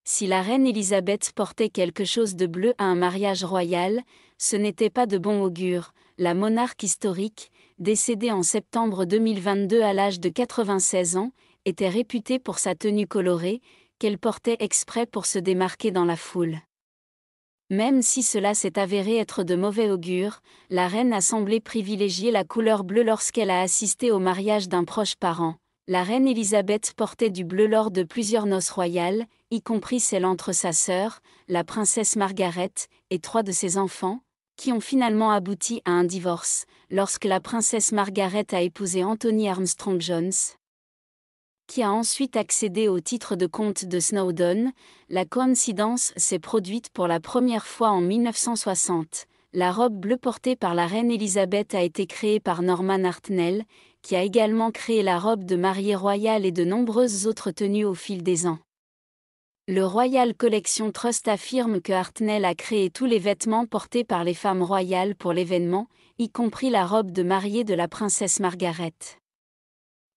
Si la reine Élisabeth portait quelque chose de bleu à un mariage royal, ce n'était pas de bon augure. La monarque historique, décédée en septembre 2022 à l'âge de 96 ans, était réputée pour sa tenue colorée, qu'elle portait exprès pour se démarquer dans la foule. Même si cela s'est avéré être de mauvais augure, la reine a semblé privilégier la couleur bleue lorsqu'elle a assisté au mariage d'un proche parent. La reine Élisabeth portait du bleu lors de plusieurs noces royales, y compris celle entre sa sœur, la princesse Margaret, et 3 de ses enfants, qui ont finalement abouti à un divorce, lorsque la princesse Margaret a épousé Anthony Armstrong-Jones, qui a ensuite accédé au titre de comte de Snowdon. La coïncidence s'est produite pour la première fois en 1960. La robe bleue portée par la reine Élisabeth a été créée par Norman Hartnell, qui a également créé la robe de mariée royale et de nombreuses autres tenues au fil des ans. Le Royal Collection Trust affirme que Hartnell a créé tous les vêtements portés par les femmes royales pour l'événement, y compris la robe de mariée de la princesse Margaret.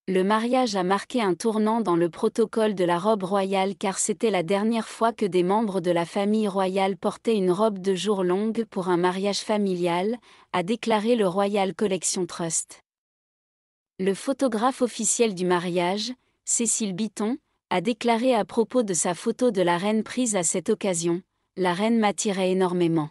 Le mariage a marqué un tournant dans le protocole de la robe royale car c'était la dernière fois que des membres de la famille royale portaient une robe de jour longue pour un mariage familial, a déclaré le Royal Collection Trust. Le photographe officiel du mariage, Cécile Bitton, a déclaré à propos de sa photo de la reine prise à cette occasion: « La reine m'attirait énormément.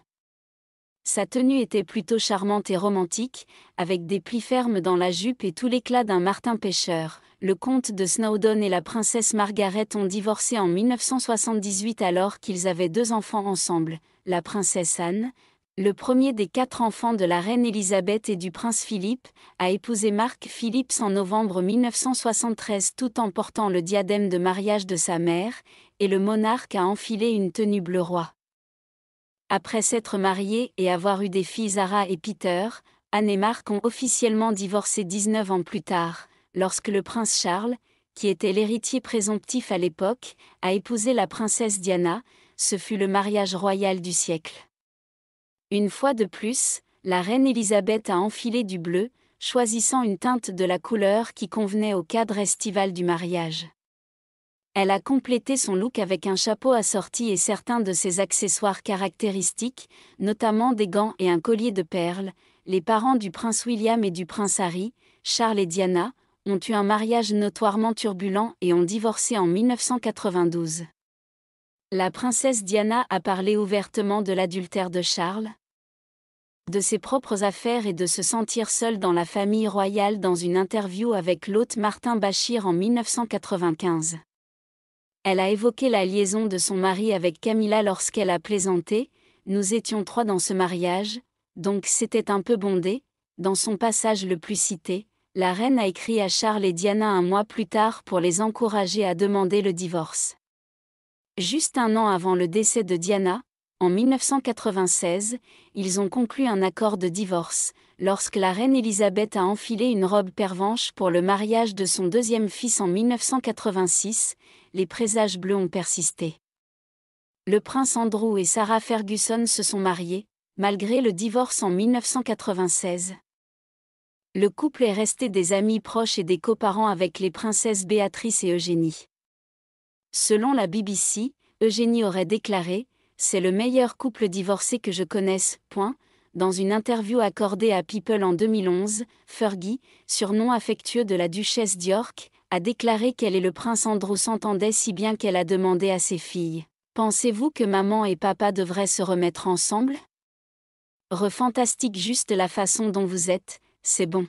Sa tenue était plutôt charmante et romantique, avec des plis fermes dans la jupe et tout l'éclat d'un martin pêcheur. » Le comte de Snowdon et la princesse Margaret ont divorcé en 1978 alors qu'ils avaient 2 enfants ensemble. La princesse Anne, le premier des 4 enfants de la reine Élisabeth et du prince Philippe, a épousé Mark Phillips en novembre 1973 tout en portant le diadème de mariage de sa mère, et le monarque a enfilé une tenue bleu roi. Après s'être mariés et avoir eu des filles Zara et Peter, Anne et Mark ont officiellement divorcé 19 ans plus tard, lorsque le prince Charles, qui était l'héritier présomptif à l'époque, a épousé la princesse Diana. Ce fut le mariage royal du siècle. Une fois de plus, la reine Élisabeth a enfilé du bleu, choisissant une teinte de la couleur qui convenait au cadre estival du mariage. Elle a complété son look avec un chapeau assorti et certains de ses accessoires caractéristiques, notamment des gants et un collier de perles. Les parents du prince William et du prince Harry, Charles et Diana, ont eu un mariage notoirement turbulent et ont divorcé en 1992. La princesse Diana a parlé ouvertement de l'adultère de Charles, de ses propres affaires et de se sentir seule dans la famille royale dans une interview avec l'hôte Martin Bashir en 1995. Elle a évoqué la liaison de son mari avec Camilla lorsqu'elle a plaisanté: « Nous étions 3 dans ce mariage, donc c'était un peu bondé. » Dans son passage le plus cité, la reine a écrit à Charles et Diana un mois plus tard pour les encourager à demander le divorce. Juste un an avant le décès de Diana, en 1996, ils ont conclu un accord de divorce, lorsque la reine Élisabeth a enfilé une robe pervenche pour le mariage de son 2e fils en 1986, les présages bleus ont persisté. Le prince Andrew et Sarah Ferguson se sont mariés, malgré le divorce en 1996. Le couple est resté des amis proches et des coparents avec les princesses Béatrice et Eugénie. Selon la BBC, Eugénie aurait déclaré: « C'est le meilleur couple divorcé que je connaisse. » Dans une interview accordée à People en 2011, Fergie, surnom affectueux de la duchesse d'York, a déclaré qu'elle et le prince Andrew s'entendaient si bien qu'elle a demandé à ses filles: « Pensez-vous que maman et papa devraient se remettre ensemble ? Fantastique juste la façon dont vous êtes, c'est bon. »